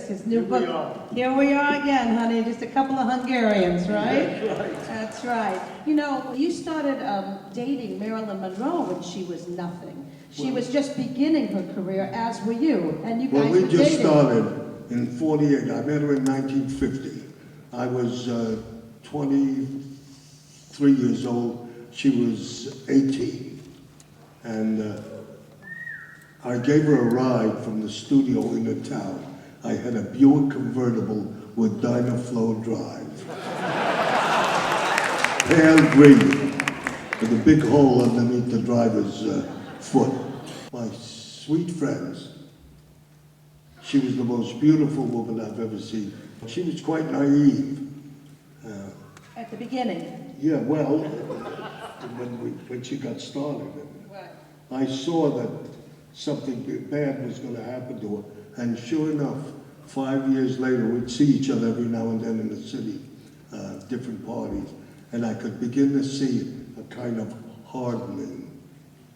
his new book. Here we are again, honey, just a couple of Hungarians, right? That's right. That's right. You know, you started dating Marilyn Monroe when she was nothing. She was just beginning her career, as were you, and you guys Well, we were just dating. started in 48. I met her in 1950. I was 23 years old. She was 18. And I gave her a ride from the studio in the town. I had a Buick convertible with Dynaflow drive. Pale green, with a big hole underneath the driver's foot. My sweet friends, she was the most beautiful woman I've ever seen. She was quite naive. At the beginning. Yeah, well, when she got started. Right. I saw that something bad was going to happen to her. And sure enough, 5 years later, we'd see each other every now and then in the city, different parties. And I could begin to see a kind of hardening,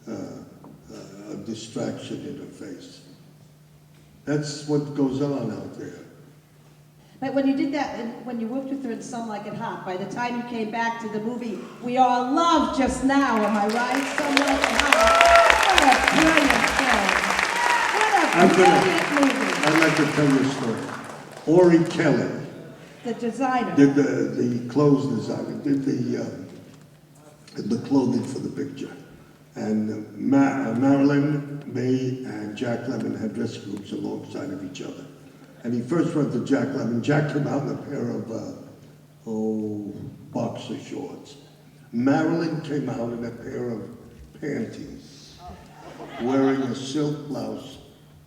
a distraction in her face. That's what goes on out there. But when you did that, and when you worked with her in Some Like It Hot, by the time you came back to the movie we all love just now, am I right? Some Like It Hot. What a brilliant film. What a brilliant movie. I'd like to tell you a story. Ori Kelly, The designer. did the clothes designer, did the clothing for the picture. And Marilyn, me, and Jack Lemmon had dress groups alongside of each other. And he first went to Jack Lemmon. Jack came out in a pair of, boxer shorts. Marilyn came out in a pair of panties, wearing a silk blouse,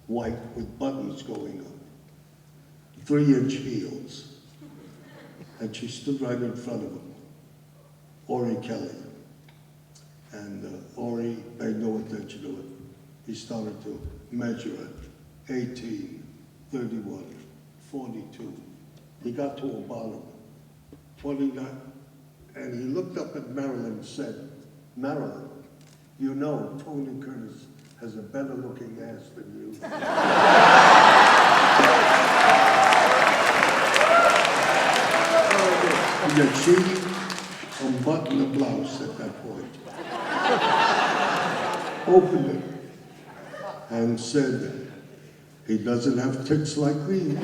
white, with buttons going up, 3-inch heels. And she stood right in front of him, Ori Kelly. And Ori paid no attention to it. He started to measure it, 18, 31, 42. He got to a bottom, 29, and he looked up at Marilyn and said, Marilyn, you know Tony Curtis has a better looking ass than you. And she unbuttoned the blouse at that point, opened it, and said, he doesn't have tits like these.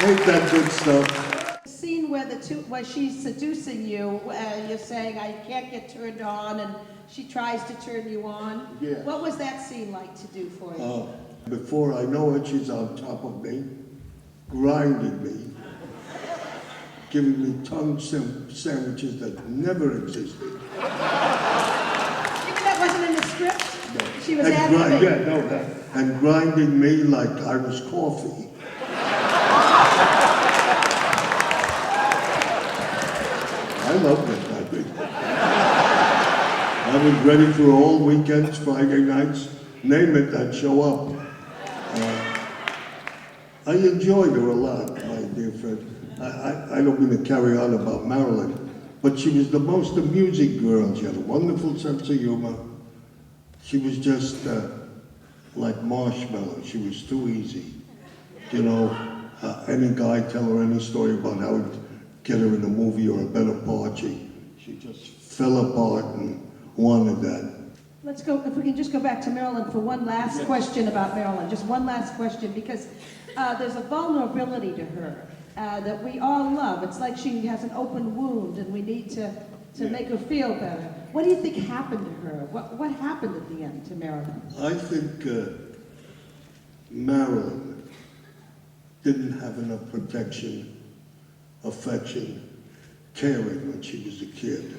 Ain't that good stuff? The scene where she's seducing you, you're saying, I can't get turned on, and she tries to turn you on. Yeah. What was that scene like to do for you? Before I know it, she's on top of me, grinding me, giving me tongue sandwiches that never existed. Even that wasn't in the script? No. She was adding Yeah, no, that. And grinding me like Irish coffee. I loved it, I think. I was ready for all weekends, Friday nights, name it, I'd show up. I enjoyed her a lot, my dear friend. I don't mean to carry on about Marilyn, but she was the most amusing girl. She had a wonderful sense of humor. She was just like marshmallow. She was too easy. You know, any guy tell her any story about how he'd get her in a movie or a better part, she just fell apart and wanted that. Let's go, if we can just go back to Marilyn for one last question about Marilyn, just one last question, because there's a vulnerability to her that we all love. It's like she has an open wound and we need to make her feel better. What do you think happened to her? What happened at the end to Marilyn? I think Marilyn didn't have enough protection, affection, caring when she was a kid.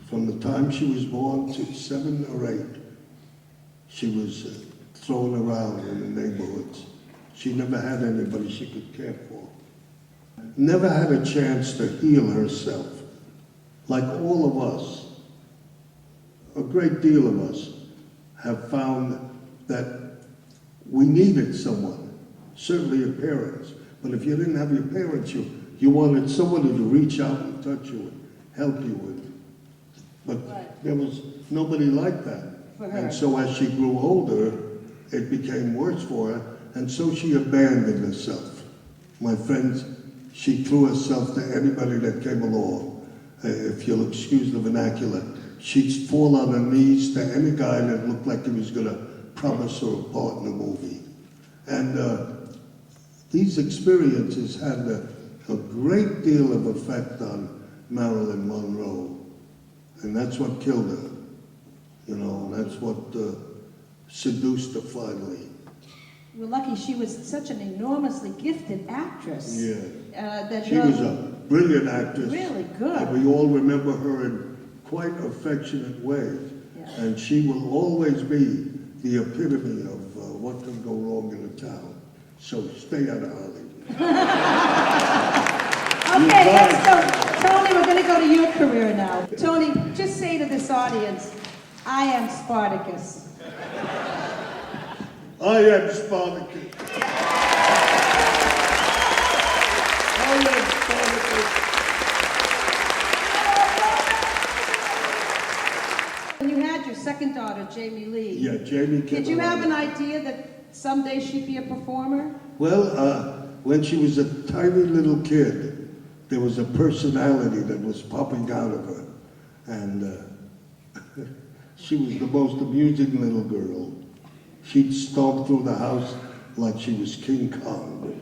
From the time she was born to 7 or 8, she was thrown around in the neighborhoods. She never had anybody she could care for. Never had a chance to heal herself. Like all of us, a great deal of us have found that we needed someone, certainly your parents. But if you didn't have your parents, you wanted somebody to reach out and touch you and help you with. But Right. there was nobody like that. For her. And so as she grew older, it became worse for her, and so she abandoned herself. My friends, she threw herself to anybody that came along. If you'll excuse the vernacular, she'd fall on her knees to any guy that looked like he was going to promise her a part in a movie. And these experiences had a great deal of effect on Marilyn Monroe. And that's what killed her. You know, that's what seduced her finally. We're lucky she was such an enormously gifted actress. Yeah. That She was a brilliant actress. Really good. And we all remember her in quite affectionate ways. Yeah. And she will always be the epitome of what can go wrong in a town. So stay out of Hollywood. Okay, let's go. Tony, we're going to go to your career now. Tony, just say to this audience, I am Spartacus. I am Spartacus. I am Spartacus. When you had your second daughter, Jamie Lee, Yeah, Jamie came did you have along. an idea that someday she'd be a performer? Well, when she was a tiny little kid, there was a personality that was popping out of her. And she was the most amusing little girl. She'd stomp through the house like she was King Kong.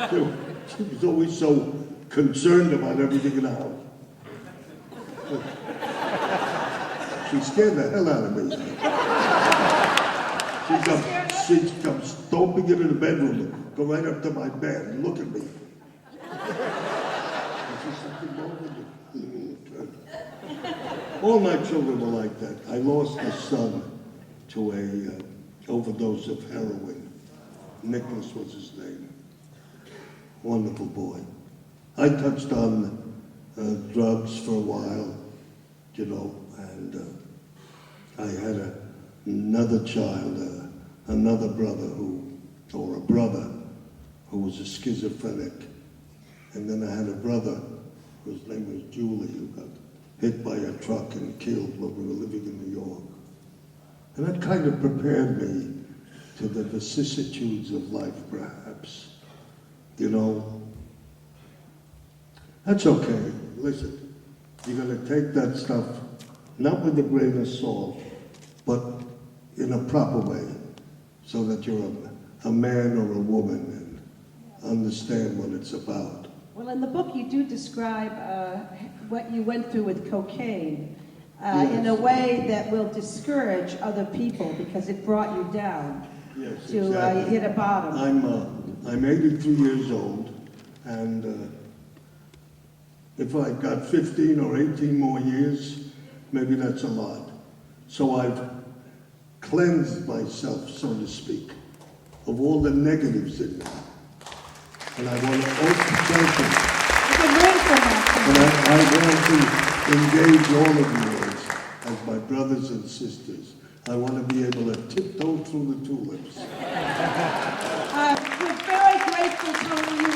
She was always so concerned about everything in the house. She scared the hell out of me. She'd come stomping into the bedroom, go right up to my bed and look at me. All my children were like that. I lost a son to a overdose of heroin. Nicholas was his name. Wonderful boy. I touched on drugs for a while, you know, and I had another child, another brother or a brother who was a schizophrenic. And then I had a brother whose name was Julie, who got hit by a truck and killed when we were living in New York. And that kind of prepared me to the vicissitudes of life, perhaps. You know, that's okay. Listen, you're going to take that stuff, not with a grain of salt, but in a proper way, so that you're a man or a woman and understand what it's about. Well, in the book you do describe what you went through with cocaine Yes. in a way that will discourage other people because it brought you down Yes, to exactly. hit a bottom. I'm 83 years old, and if I got 15 or 18 more years, maybe that's a lot. So I've cleansed myself, so to speak, of all the negatives in me. And I want to thank you. You can learn from that. And I want to engage all of you as my brothers and sisters. I want to be able to tiptoe through the tulips. We're very grateful, Tony.